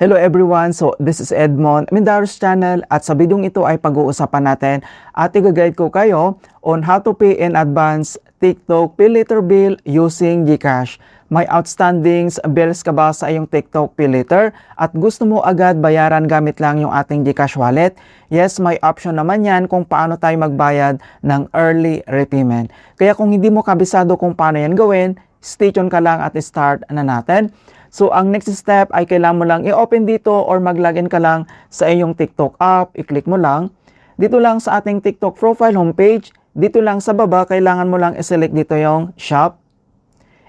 Hello everyone! So, this is Edmond, Mindaros Channel, at sa videong ito ay pag-uusapan natin at i-guide ko kayo on how to pay in advance TikTok Pay Later bill using GCash. May outstanding bills ka ba sa iyong TikTok Pay Later at gusto mo agad bayaran gamit lang yung ating GCash wallet? Yes, may option naman yan kung paano tayo magbayad ng early repayment. Kaya kung hindi mo kabisado kung paano yan gawin, stay tuned ka lang at start na natin. So, ang next step ay kailangan mo lang i-open dito or mag-login ka lang sa iyong TikTok app. I-click mo lang. Dito lang sa ating TikTok profile homepage. Dito lang sa baba, kailangan mo lang i-select dito yung shop.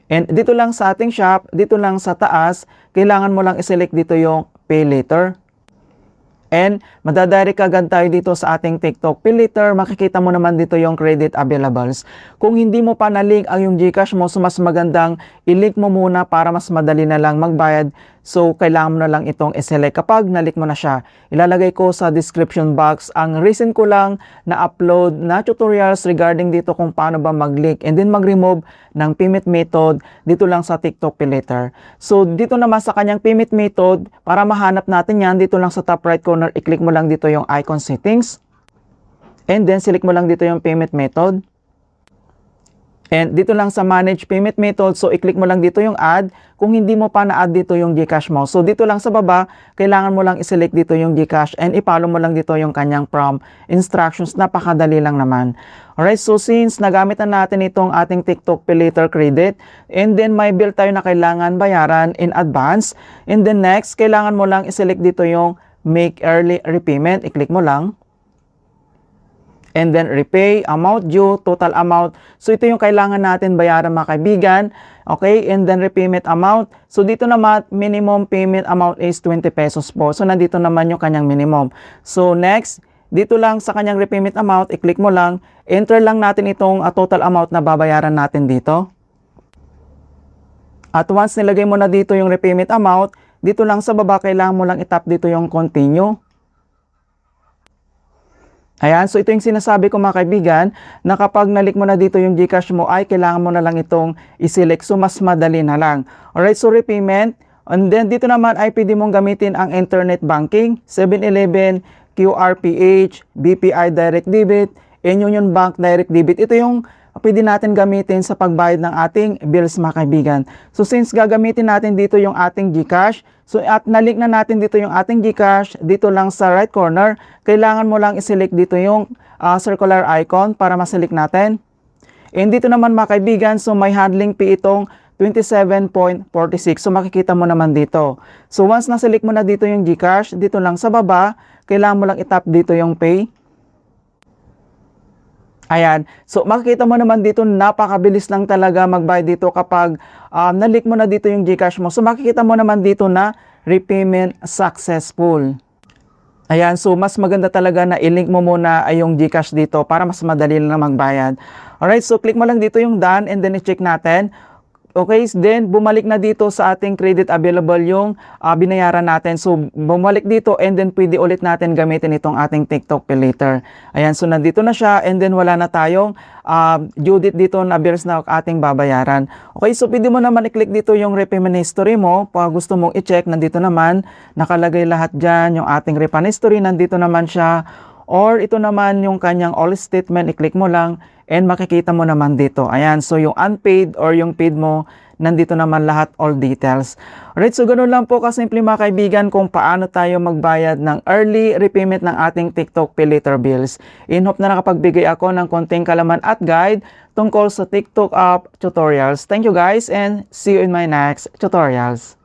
And dito lang sa ating shop, dito lang sa taas, kailangan mo lang i-select dito yung pay later. And madadirect agad tayo dito sa ating TikTok Pay Later. Makikita mo naman dito yung credit availables. Kung hindi mo pa na-link ang yung GCash mo, so mas magandang i-link mo muna para mas madali na lang magbayad. So, kailangan mo na lang itong i-select kapag na-link mo na siya. Ilalagay ko sa description box ang recent ko lang na upload na tutorials regarding dito kung paano ba mag-link and then mag-remove ng payment method dito lang sa TikTok Pay Later. So, dito naman sa kanyang payment method, para mahanap natin yan, dito lang sa top right corner, i-click mo lang dito yung icon settings. And then, select mo lang dito yung payment method. And dito lang sa manage payment method, so i-click mo lang dito yung add kung hindi mo pa na-add dito yung GCash mo. So dito lang sa baba, kailangan mo lang i-select dito yung GCash and i-follow mo lang dito yung kanyang prompt instructions. Napakadali lang naman. Alright, so since nagamit na natin itong ating TikTok Pay Later credit and then may bill tayo na kailangan bayaran in advance. And then next, kailangan mo lang i-select dito yung make early repayment. I-click mo lang. And then repay, amount due, total amount. So ito yung kailangan natin bayaran mga kaibigan. Okay, and then repayment amount. So dito naman, minimum payment amount is 20 pesos po. So nandito naman yung kanyang minimum. So next, dito lang sa kanyang repayment amount, i-click mo lang. Enter lang natin itong total amount na babayaran natin dito. At once nilagay mo na dito yung repayment amount, dito lang sa baba, kailangan mo lang itap dito yung continue. Ayan, so ito yung sinasabi ko mga kaibigan, na kapag nalik mo na dito yung GCash mo ay kailangan mo na lang itong i-select, so mas madali na lang. Alright, so repayment, and then dito naman ay pwede mong gamitin ang internet banking, 7-Eleven, QRPH, BPI Direct Debit, and Union Bank Direct Debit. Ito yung pwede natin gamitin sa pagbayad ng ating bills mga kaibigan. So since gagamitin natin dito yung ating GCash, so at nalink na natin dito yung ating GCash, dito lang sa right corner, kailangan mo lang i-select dito yung circular icon para ma-select natin. And dito naman mga kaibigan, so may handling fee itong 27.46. So makikita mo naman dito. So once na-select mo na dito yung GCash, dito lang sa baba, kailangan mo lang itap dito yung pay. Ayan. So, makikita mo naman dito, napakabilis lang talaga magbayad dito kapag nalik mo na dito yung GCash mo. So, makikita mo naman dito na repayment successful. Ayan. So, mas maganda talaga na i-link mo muna ay yung GCash dito para mas madali lang magbayad. Alright. So, click mo lang dito yung done and then i-check natin. Okay, then bumalik na dito sa ating credit available yung binayaran natin. So, bumalik dito and then pwede ulit natin gamitin itong ating TikTok Pay Later. Ayan, so nandito na siya and then wala na tayong due date dito na bills na ating babayaran. Okay, so pwede mo naman i-click dito yung repayment history mo. Pag gusto mong i-check, nandito naman, nakalagay lahat dyan. Yung ating repayment history, nandito naman siya. Or ito naman yung kanyang all statement, i-click mo lang and makikita mo naman dito. Ayan, so yung unpaid or yung paid mo, nandito naman lahat, all details. Alright, so ganoon lang po kasimple mga kaibigan kung paano tayo magbayad ng early repayment ng ating TikTok Pay Later bills. In hope na nakapagbigay ako ng konting kalaman at guide tungkol sa TikTok app tutorials. Thank you guys and see you in my next tutorials.